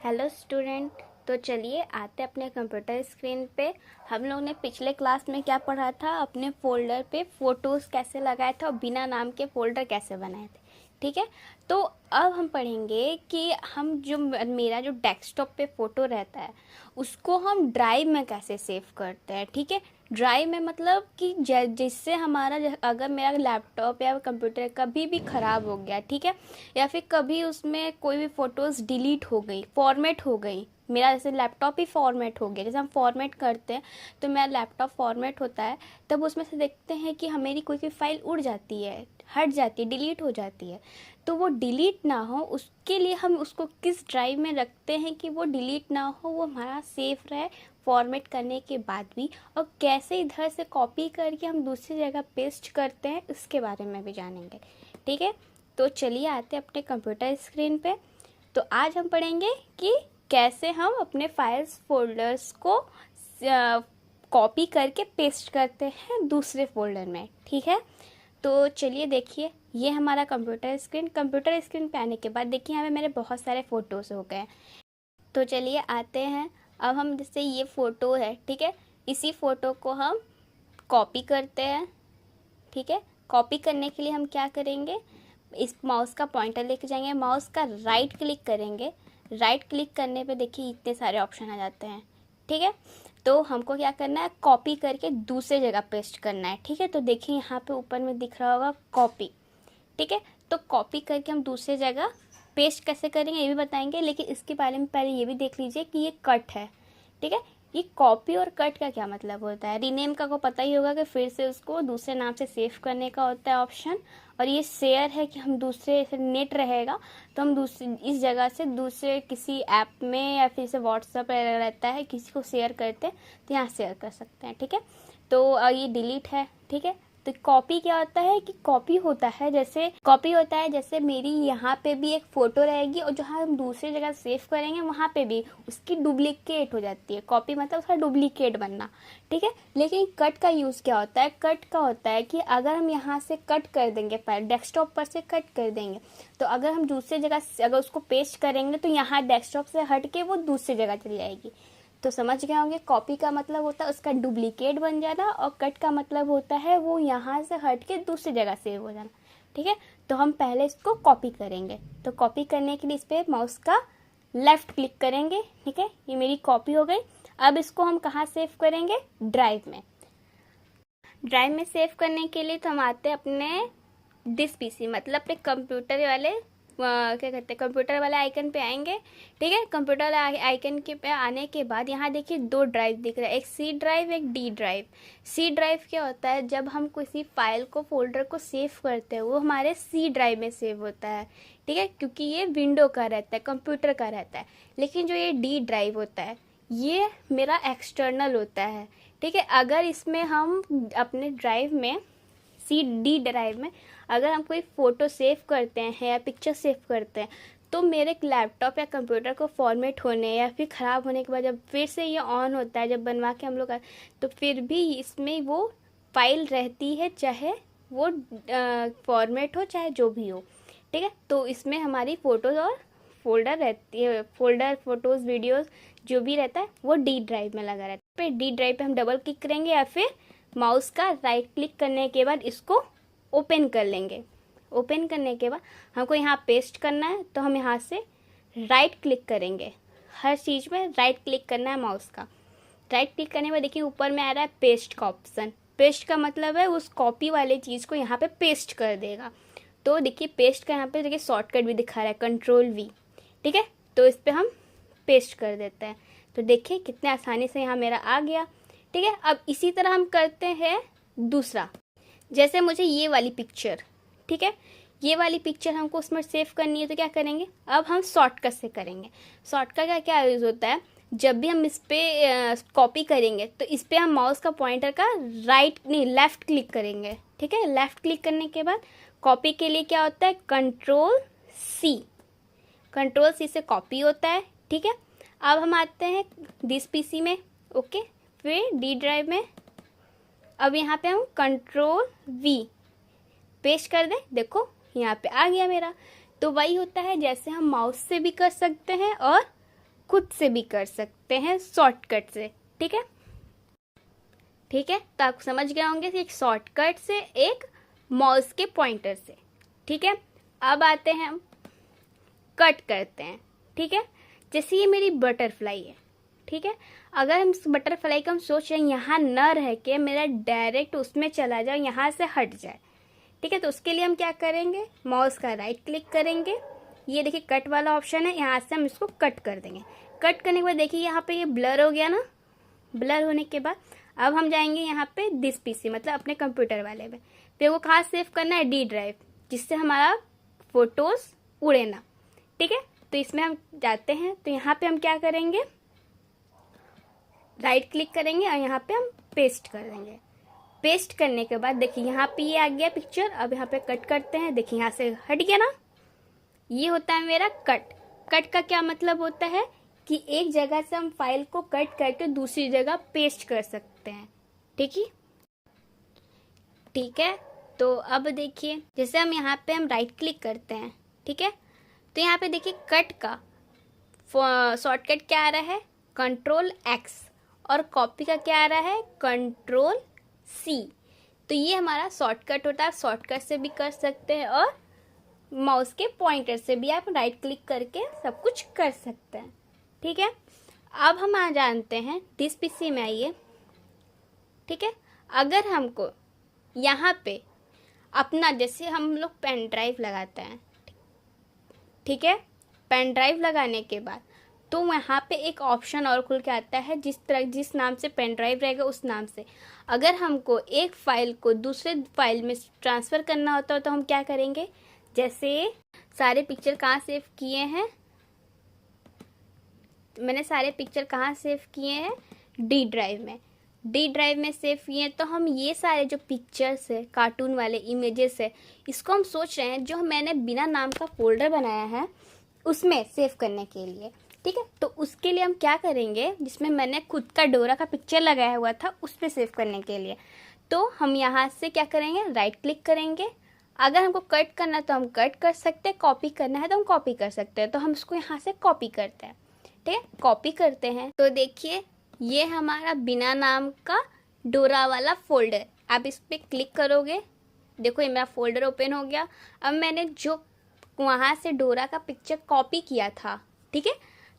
Hello student. तो चलिए आते अपने कंप्यूटर स्क्रीन पे। हम लोग ने पिछले क्लास में क्या पढ़ा था, अपने फोल्डर पे फ़ोटोज़ कैसे लगाए थे और बिना नाम के फ़ोल्डर कैसे बनाए थे। ठीक है, तो अब हम पढ़ेंगे कि हम जो मेरा जो डेस्कटॉप पे फ़ोटो रहता है उसको हम ड्राइव में कैसे सेव करते हैं। ठीक है, ड्राइव में मतलब कि जिससे हमारा अगर मेरा लैपटॉप या कंप्यूटर कभी भी ख़राब हो गया, ठीक है, या फिर कभी उसमें कोई भी फ़ोटोज़ डिलीट हो गई, फॉर्मेट हो गई, मेरा जैसे लैपटॉप ही फॉर्मेट हो गया, जैसे हम फॉर्मेट करते हैं तो मेरा लैपटॉप फॉर्मेट होता है, तब उसमें से देखते हैं कि मेरी कोई भी फाइल उड़ जाती है, हट जाती है, डिलीट हो जाती है। तो वो डिलीट ना हो उसके लिए हम उसको किस ड्राइव में रखते हैं कि वो डिलीट ना हो, वो हमारा सेफ रहे फॉर्मेट करने के बाद भी, और कैसे इधर से कॉपी करके हम दूसरी जगह पेस्ट करते हैं उसके बारे में भी जानेंगे। ठीक है, तो चलिए आते हैं अपने कंप्यूटर स्क्रीन पे। तो आज हम पढ़ेंगे कि कैसे हम अपने फाइल्स फोल्डर्स को कॉपी करके पेस्ट करते हैं दूसरे फोल्डर में। ठीक है, तो चलिए देखिए, ये हमारा कंप्यूटर स्क्रीन पे आने के बाद देखिए यहाँ पे मेरे बहुत सारे फ़ोटोज़ हो गए। तो चलिए आते हैं, अब हम जैसे ये फ़ोटो है, ठीक है, इसी फ़ोटो को हम कॉपी करते हैं। ठीक है, कॉपी करने के लिए हम क्या करेंगे, इस माउस का पॉइंटर लेके जाएंगे, माउस का राइट क्लिक करेंगे, राइट क्लिक करने पे देखिए इतने सारे ऑप्शन आ जाते हैं। ठीक है, तो हमको क्या करना है, कॉपी करके दूसरे जगह पेस्ट करना है। ठीक है, तो देखिए यहाँ पे ऊपर में दिख रहा होगा कॉपी। ठीक है, तो कॉपी करके हम दूसरे जगह पेस्ट कैसे करेंगे ये भी बताएंगे, लेकिन इसके बारे में पहले ये भी देख लीजिए कि ये कट है। ठीक है, ये कॉपी और कट का क्या मतलब होता है। रीनेम का को पता ही होगा कि फिर से उसको दूसरे नाम से सेव करने का होता है ऑप्शन, और ये शेयर है कि हम दूसरे से नेट रहेगा तो हम दूसरे इस जगह से दूसरे किसी ऐप में या फिर से व्हाट्सएप रहता है किसी को शेयर करते हैं तो यहाँ शेयर कर सकते हैं। ठीक है, तो ये डिलीट है। ठीक है, तो कॉपी क्या होता है कि कॉपी होता है जैसे मेरी यहाँ पे भी एक फ़ोटो रहेगी और जहाँ हम दूसरी जगह सेव करेंगे वहाँ पे भी उसकी डुप्लीकेट हो जाती है। कॉपी मतलब उसका डुप्लीकेट बनना। ठीक है, लेकिन कट का यूज़ क्या होता है, कट का होता है कि अगर हम यहाँ से कट कर देंगे, फाइल डेस्कटॉप पर से कट कर देंगे, तो अगर हम दूसरी जगह अगर उसको पेस्ट करेंगे तो यहाँ डेस्कटॉप से हट के वो दूसरी जगह चली जाएगी। तो समझ गए होंगे, कॉपी का मतलब होता है उसका डुप्लीकेट बन जाना, और कट का मतलब होता है वो यहाँ से हट के दूसरी जगह सेव हो जाना। ठीक है, तो हम पहले इसको कॉपी करेंगे, तो कॉपी करने के लिए इस पर माउस का लेफ्ट क्लिक करेंगे। ठीक है, ये मेरी कॉपी हो गई। अब इसको हम कहाँ सेव करेंगे, ड्राइव में। ड्राइव में सेव करने के लिए तो हम आते हैं अपने दिस पीसी मतलब अपने कंप्यूटर वाले क्या कहते हैं, कंप्यूटर वाले आइकन पे आएंगे। ठीक है, कंप्यूटर वाले आइकन के पे आने के बाद यहाँ देखिए दो ड्राइव दिख रहा है, एक सी ड्राइव एक डी ड्राइव। सी ड्राइव क्या होता है, जब हम किसी फाइल को फोल्डर को सेव करते हैं वो हमारे सी ड्राइव में सेव होता है। ठीक है, क्योंकि ये विंडो का रहता है, कंप्यूटर का रहता है। लेकिन जो ये डी ड्राइव होता है ये मेरा एक्सटर्नल होता है। ठीक है, अगर इसमें हम अपने ड्राइव में डी ड्राइव में अगर हम कोई फ़ोटो सेव करते हैं या पिक्चर सेव करते हैं तो मेरे लैपटॉप या कंप्यूटर को फॉर्मेट होने या फिर ख़राब होने के बाद जब फिर से ये ऑन होता है, जब बनवा के हम लोग तो फिर भी इसमें वो फाइल रहती है, चाहे वो फॉर्मेट हो चाहे जो भी हो। ठीक है, तो इसमें हमारी फ़ोटोज़ और फोल्डर रहती है, फोल्डर फोटोज़ वीडियोज़ जो भी रहता है वो डी ड्राइव में लगा रहता है। फिर डी ड्राइव पे हम डबल क्लिक करेंगे या फिर माउस का राइट क्लिक करने के बाद इसको ओपन कर लेंगे। ओपन करने के बाद हमको यहाँ पेस्ट करना है तो हम यहाँ से राइट क्लिक करेंगे। हर चीज़ में राइट क्लिक करना है माउस का। राइट क्लिक करने के बाद देखिए ऊपर में आ रहा है पेस्ट का ऑप्शन। पेस्ट का मतलब है उस कॉपी वाले चीज़ को यहाँ पे पेस्ट कर देगा। तो देखिए पेस्ट का यहाँ पे देखिए शॉर्टकट भी दिखा रहा है, Ctrl+V। ठीक है, तो इस पर हम पेस्ट कर देते हैं। तो देखिए कितने आसानी से यहाँ मेरा आ गया। ठीक है, अब इसी तरह हम करते हैं दूसरा। जैसे मुझे ये वाली पिक्चर, ठीक है, ये वाली पिक्चर हमको उसमें सेव करनी है तो क्या करेंगे, अब हम शॉर्टकट से करेंगे। शॉर्टकट का क्या यूज़ होता है, जब भी हम इस पर कॉपी करेंगे तो इस पर हम माउस का पॉइंटर का लेफ़्ट क्लिक करेंगे। ठीक है, लेफ़्ट क्लिक करने के बाद कॉपी के लिए क्या होता है, Ctrl+C से कॉपी होता है। ठीक है, अब हम आते हैं दिस पीसी में। ओके, फिर डी ड्राइव में अब यहाँ पे हम Ctrl+V पेस्ट कर दें, देखो यहाँ पे आ गया मेरा। तो वही होता है जैसे हम माउस से भी कर सकते हैं और खुद से भी कर सकते हैं शॉर्टकट से। ठीक है, ठीक है, तो आप समझ गए होंगे कि एक शॉर्टकट से, एक माउस के पॉइंटर से। ठीक है, अब आते हैं हम कट करते हैं। ठीक है, जैसे ये मेरी बटरफ्लाई है। ठीक है, अगर हम इस बटरफ्लाई को हम सोच रहे हैं यहाँ न रह के मेरा डायरेक्ट उसमें चला जाए, यहाँ से हट जाए। ठीक है, तो उसके लिए हम क्या करेंगे, माउस का राइट क्लिक करेंगे, ये देखिए कट वाला ऑप्शन है, यहाँ से हम इसको कट कर देंगे। कट करने के बाद देखिए यहाँ पे ये ब्लर हो गया ना। ब्लर होने के बाद अब हम जाएंगे यहाँ पे दिस पीसी, मतलब अपने कंप्यूटर वाले में। फिर वो कहाँ सेव करना है, डी ड्राइव, जिससे हमारा फोटोज उड़े ना। ठीक है, तो इसमें हम जाते हैं, तो यहाँ पे हम क्या करेंगे, राइट क्लिक करेंगे और यहाँ पे हम पेस्ट कर देंगे। पेस्ट करने के बाद देखिए यहाँ पे ये आ गया पिक्चर। अब यहाँ पे कट करते हैं, देखिए यहाँ से हट गया ना। ये होता है मेरा कट। कट का क्या मतलब होता है कि एक जगह से हम फाइल को कट करके दूसरी जगह पेस्ट कर सकते हैं। ठीक है, तो अब देखिए जैसे हम यहाँ पे हम राइट क्लिक करते हैं। ठीक है, तो यहाँ पे देखिए कट का शॉर्टकट क्या आ रहा है, Ctrl+X, और कॉपी का क्या आ रहा है, Ctrl+C। तो ये हमारा शॉर्टकट होता है। शॉर्टकट से भी कर सकते हैं और माउस के पॉइंटर से भी आप राइट क्लिक करके सब कुछ कर सकते हैं। ठीक है, अब हम आ जानते हैं दिस पीसी में आइए। ठीक है, अगर हमको यहाँ पे अपना, जैसे हम लोग पेन ड्राइव लगाते हैं। ठीक है, पेन ड्राइव लगाने के बाद तो वहाँ पे एक ऑप्शन और खुल के आता है, जिस नाम से पेन ड्राइव रहेगा उस नाम से। अगर हमको एक फाइल को दूसरे फाइल में ट्रांसफ़र करना होता है तो हम क्या करेंगे, जैसे सारे पिक्चर कहाँ सेव किए हैं, मैंने सारे पिक्चर कहाँ सेव किए हैं, डी ड्राइव में। डी ड्राइव में सेव किए हैं, तो हम ये सारे जो पिक्चर्स है, कार्टून वाले इमेजेस है, इसको हम सोच रहे हैं जो मैंने बिना नाम का फोल्डर बनाया है उसमें सेव करने के लिए। ठीक है, तो उसके लिए हम क्या करेंगे, जिसमें मैंने खुद का डोरा का पिक्चर लगाया हुआ था उस पर सेव करने के लिए, तो हम यहाँ से क्या करेंगे, राइट क्लिक करेंगे। अगर हमको कट करना है तो हम कट कर सकते हैं, कॉपी करना है तो हम कॉपी कर सकते हैं। तो हम इसको यहाँ से कॉपी करते हैं। ठीक है, कॉपी करते हैं, तो देखिए ये हमारा बिना नाम का डोरा वाला फोल्डर। आप इस पर क्लिक करोगे, देखो ये मेरा फोल्डर ओपन हो गया। अब मैंने जो वहाँ से डोरा का पिक्चर कॉपी किया था, ठीक है,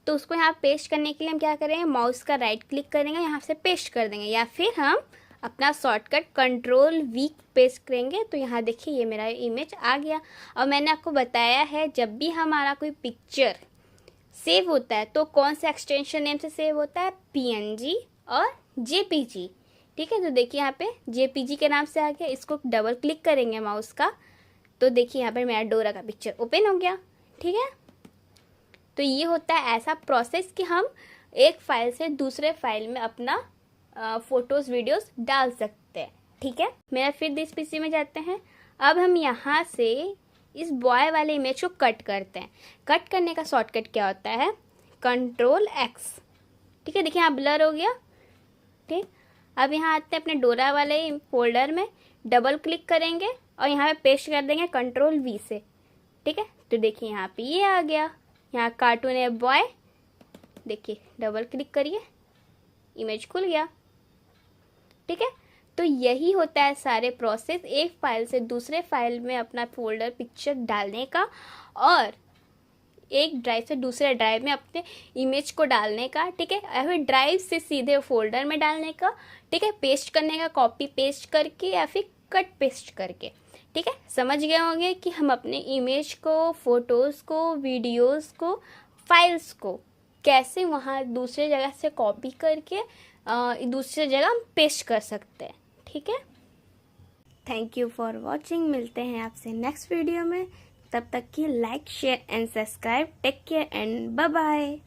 तो उसको यहाँ पेस्ट करने के लिए हम क्या करेंगे, माउस का राइट क्लिक करेंगे, यहाँ से पेस्ट कर देंगे, या फिर हम अपना शॉर्टकट Ctrl+V पेस्ट करेंगे। तो यहाँ देखिए ये मेरा इमेज आ गया। और मैंने आपको बताया है जब भी हमारा कोई पिक्चर सेव होता है तो कौन से एक्सटेंशन नेम से सेव होता है, PNG और JPG। ठीक है, तो देखिए यहाँ पे JPG के नाम से आ गया। इसको डबल क्लिक करेंगे माउस का, तो देखिए यहाँ पर मेरा डोरा का पिक्चर ओपन हो गया। ठीक है, तो ये होता है ऐसा प्रोसेस कि हम एक फाइल से दूसरे फाइल में अपना फोटोज़ वीडियोस डाल सकते हैं। ठीक है, मेरा फिर दिस पीसी में जाते हैं। अब हम यहाँ से इस बॉय वाले इमेज को कट करते हैं। कट करने का शॉर्टकट क्या होता है, Ctrl+X। ठीक है, देखिए यहाँ ब्लर हो गया। ठीक, अब यहाँ आते हैं अपने डोरा वाले फोल्डर में, डबल क्लिक करेंगे और यहाँ पे पेस्ट कर देंगे Ctrl+V से। ठीक है, तो देखिए यहाँ पे ये आ गया, यहाँ कार्टून है बॉय, देखिए डबल क्लिक करिए, इमेज खुल गया। ठीक है, तो यही होता है सारे प्रोसेस, एक फाइल से दूसरे फाइल में अपना फोल्डर पिक्चर डालने का और एक ड्राइव से दूसरे ड्राइव में अपने इमेज को डालने का। ठीक है, या फिर ड्राइव से सीधे फोल्डर में डालने का। ठीक है, पेस्ट करने का कॉपी पेस्ट करके या फिर कट पेस्ट करके। ठीक है, समझ गए होंगे कि हम अपने इमेज को, फोटोज़ को, वीडियोस को, फाइल्स को कैसे वहाँ दूसरे जगह से कॉपी करके दूसरे जगह हम पेस्ट कर सकते हैं। ठीक है, थैंक यू फॉर वॉचिंग। मिलते हैं आपसे नेक्स्ट वीडियो में, तब तक की like share and subscribe. Take care and bye bye.